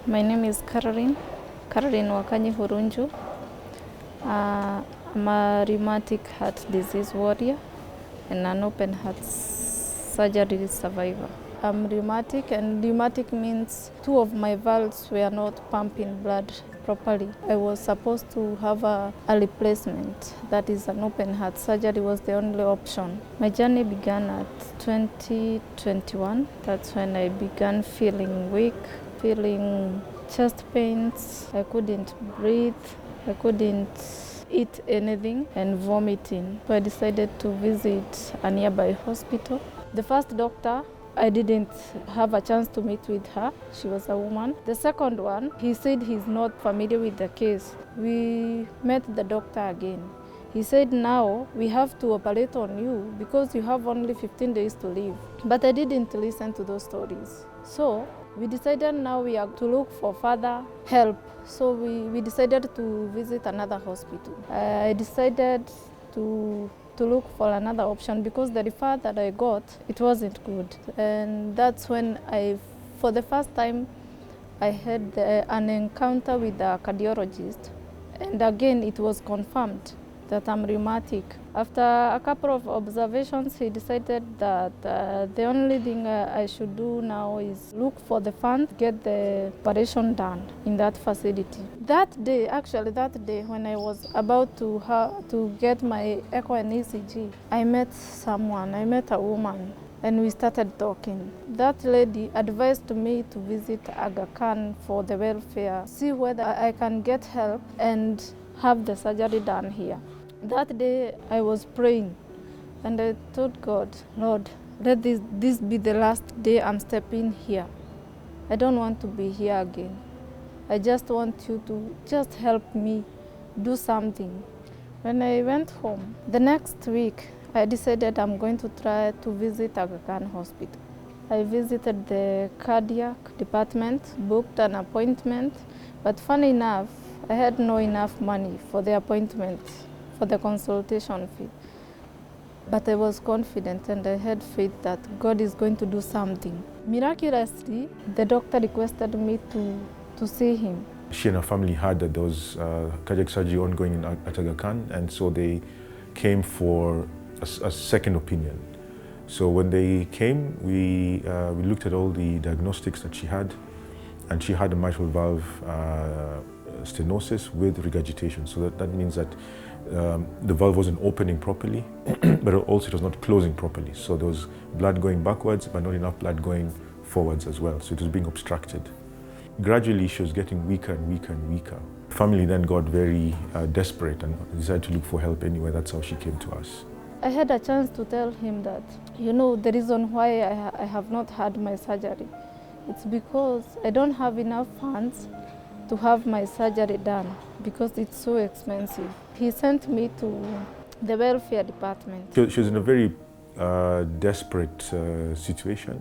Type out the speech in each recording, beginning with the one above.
My name is Caroline Wakanyi Hurunju. I'm a rheumatic heart disease warrior and an open heart surgery survivor. I'm rheumatic, and rheumatic means two of my valves were not pumping blood properly. I was supposed to have a replacement, that is an open heart surgery was the only option. My journey began at 2021. That's when I began feeling weak, feeling chest pains. I couldn't breathe, I couldn't eat anything, and vomiting. So I decided to visit a nearby hospital. The first doctor, I didn't have a chance to meet with her. She was a woman. The second one, he said he's not familiar with the case. We met the doctor again. He said, now we have to operate on you because you have only 15 days to live. But I didn't listen to those stories. So we decided now we are to look for further help. So we decided to visit another hospital. I decided to look for another option because the referral that I got, it wasn't good. And that's when for the first time, I had an encounter with a cardiologist. And again, it was confirmed that I'm rheumatic. After a couple of observations, he decided that the only thing I should do now is look for the funds, get the operation done in that facility. That day, when I was about to get my echo and ECG, I met a woman, and we started talking. That lady advised me to visit Aga Khan for the welfare, see whether I can get help and have the surgery done here. That day I was praying and I told God, Lord, let this be the last day I'm stepping here. I don't want to be here again. I just want you to just help me do something. When I went home, the next week I decided I'm going to try to visit Aga Khan Hospital. I visited the cardiac department, booked an appointment, but funny enough, I had no enough money for the appointment, for the consultation fee. But I was confident and I had faith that God is going to do something. Miraculously, the doctor requested me to see him. She and her family heard that there was cardiac surgery ongoing at Aga Khan, and so they came for a second opinion. So when they came, we looked at all the diagnostics that she had, and she had a mitral valve stenosis with regurgitation. So that means that the valve wasn't opening properly, but also it was not closing properly. So there was blood going backwards, but not enough blood going forwards as well. So it was being obstructed. Gradually, she was getting weaker and weaker and weaker. Family then got very desperate and decided to look for help anyway. That's how she came to us. I had a chance to tell him that, the reason why I have not had my surgery, it's because I don't have enough funds to have my surgery done because it's so expensive. He sent me to the welfare department. She was in a very desperate situation,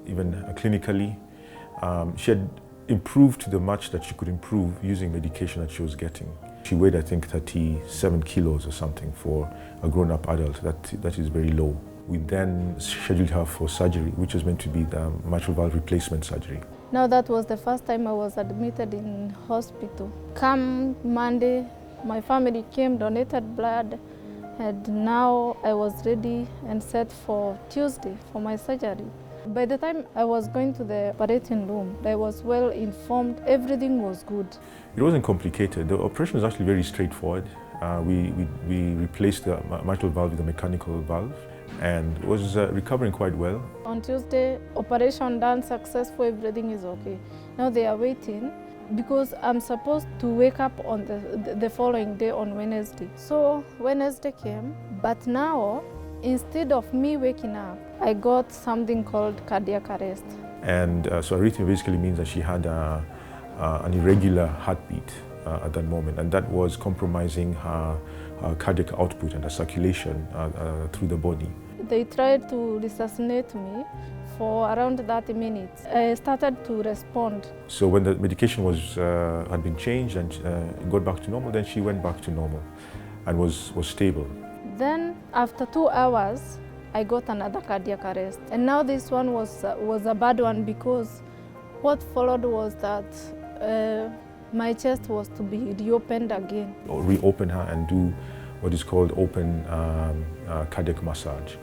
even clinically. She had improved to the much that she could improve using medication that she was getting. She weighed, I think, 37 kilos or something for a grown-up adult. That is very low. We then scheduled her for surgery, which was meant to be the mitral valve replacement surgery. Now that was the first time I was admitted in hospital. Come Monday, my family came, donated blood, and now I was ready and set for Tuesday for my surgery. By the time I was going to the operating room, I was well informed, everything was good. It wasn't complicated. The operation was actually very straightforward. We replaced the mitral valve with a mechanical valve, and it was recovering quite well. On Tuesday, operation done, successful, everything is okay. Now they are waiting because I'm supposed to wake up on the following day on Wednesday. So Wednesday came, but now instead of me waking up, I got something called cardiac arrest. And so arrhythmia basically means that she had an irregular heartbeat at that moment, and that was compromising her cardiac output and her circulation through the body. They tried to resuscitate me for around 30 minutes. I started to respond. So when the medication had been changed and got back to normal, then she went back to normal and was stable. Then after 2 hours, I got another cardiac arrest. And now this one was a bad one because What followed was that my chest was to be reopened again. Or reopen her and do what is called open cardiac massage.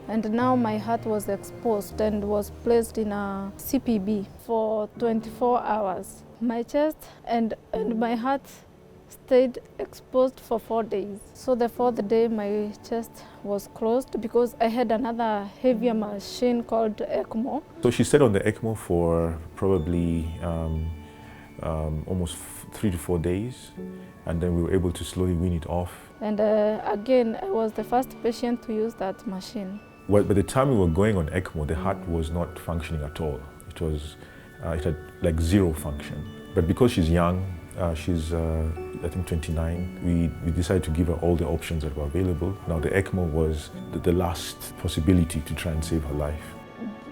And now my heart was exposed and was placed in a CPB for 24 hours. My chest and my heart stayed exposed for 4 days. So the fourth day my chest was closed because I had another heavier machine called ECMO. So she stayed on the ECMO for probably almost 3 to 4 days, and then we were able to slowly wean it off. And again, I was the first patient to use that machine. Well, by the time we were going on ECMO, the heart was not functioning at all. It had like zero function. But because she's young, she's I think 29, we decided to give her all the options that were available. Now the ECMO was the last possibility to try and save her life.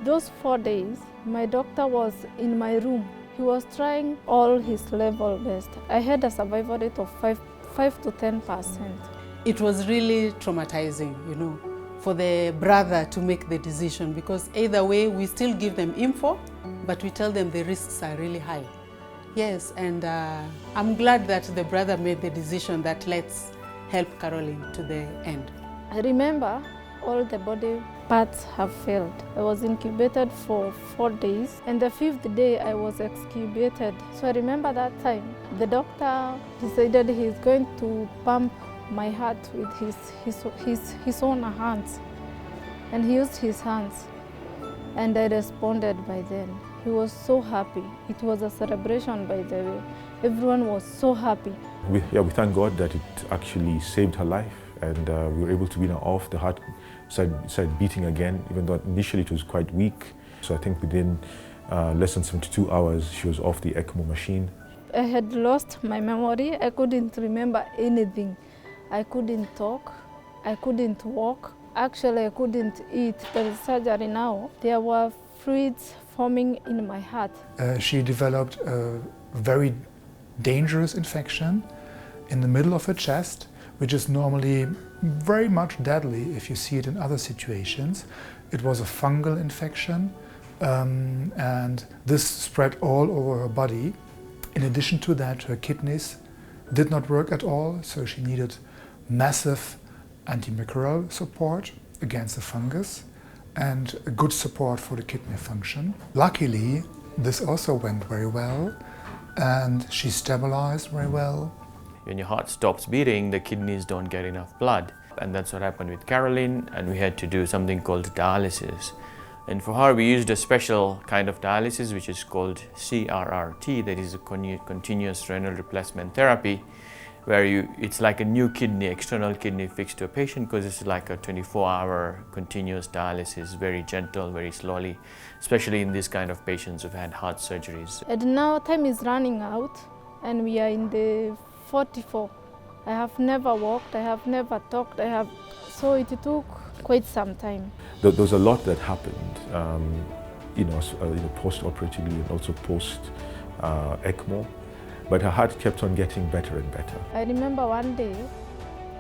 Those 4 days, my doctor was in my room. He was trying all his level best. I had a survival rate of 5 to 10%. It was really traumatizing, for the brother to make the decision, because either way we still give them info, but we tell them the risks are really high. Yes, and I'm glad that the brother made the decision that let's help Caroline to the end. I remember all the body parts have failed. I was incubated for 4 days, and the 5th day I was extubated. So I remember that time the doctor decided he's going to pump my heart with his own hands, and he used his hands, and I responded by then. He was so happy. It was a celebration, by the way. Everyone was so happy. We thank God that it actually saved her life, and we were able to wean her off. The heart started beating again, even though initially it was quite weak. So I think within less than 72 hours, she was off the ECMO machine. I had lost my memory. I couldn't remember anything. I couldn't talk. I couldn't walk. Actually, I couldn't eat. There is surgery now. There were fluids forming in my heart. She developed a very dangerous infection in the middle of her chest, which is normally very much deadly if you see it in other situations. It was a fungal infection, and this spread all over her body. In addition to that, her kidneys did not work at all, so she needed massive antimicrobial support against the fungus and a good support for the kidney function. Luckily, this also went very well, and she stabilized very well. When your heart stops beating, the kidneys don't get enough blood. And that's what happened with Caroline, and we had to do something called dialysis. And for her, we used a special kind of dialysis, which is called CRRT, that is a continuous renal replacement therapy, where it's like a new kidney, external kidney fixed to a patient, because it's like a 24-hour continuous dialysis, very gentle, very slowly, especially in this kind of patients who've had heart surgeries. And now time is running out, and we are in the 44. I have never walked, I have never talked, so it took quite some time. There was a lot that happened, post-operatively and also post-ECMO, but her heart kept on getting better and better. I remember one day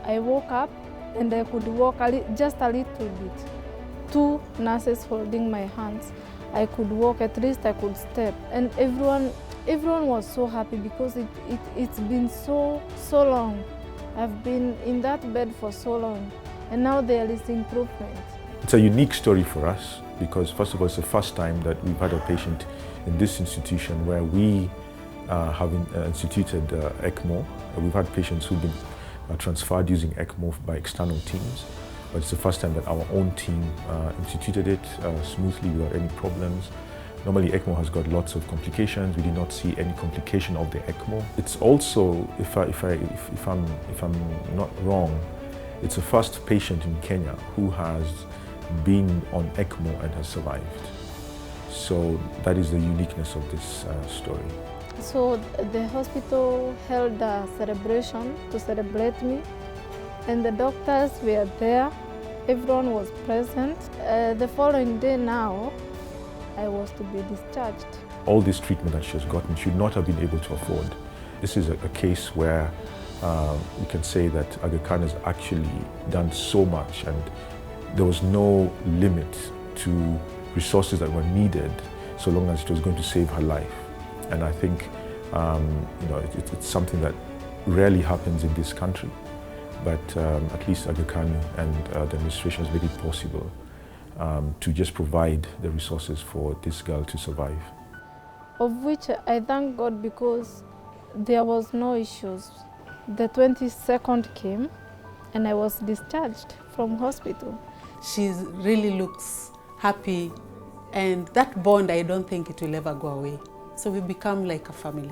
I woke up and I could walk just a little bit. 2 nurses holding my hands. I could walk, at least I could step, and everyone was so happy because it's been so long. I've been in that bed for so long, and now there is improvement. It's a unique story for us because, first of all, it's the first time that we've had a patient in this institution where we have instituted ECMO. We've had patients who've been transferred using ECMO by external teams, but it's the first time that our own team instituted it smoothly without any problems. Normally ECMO has got lots of complications. We did not see any complication of the ECMO. It's also, if I'm not wrong, it's the first patient in Kenya who has been on ECMO and has survived. So that is the uniqueness of this story. So the hospital held a celebration to celebrate me, and the doctors were there. Everyone was present. The following day now, I was to be discharged. All this treatment that she has gotten, she would not have been able to afford. This is a case where we can say that Aga Khan has actually done so much, and there was no limit to resources that were needed so long as it was going to save her life. And I think it's something that rarely happens in this country, but at least Wakanyi and the administration has made it possible to just provide the resources for this girl to survive. Of which I thank God, because there was no issues. The 22nd came and I was discharged from hospital. She really looks happy, and that bond, I don't think it will ever go away. So we become like a family.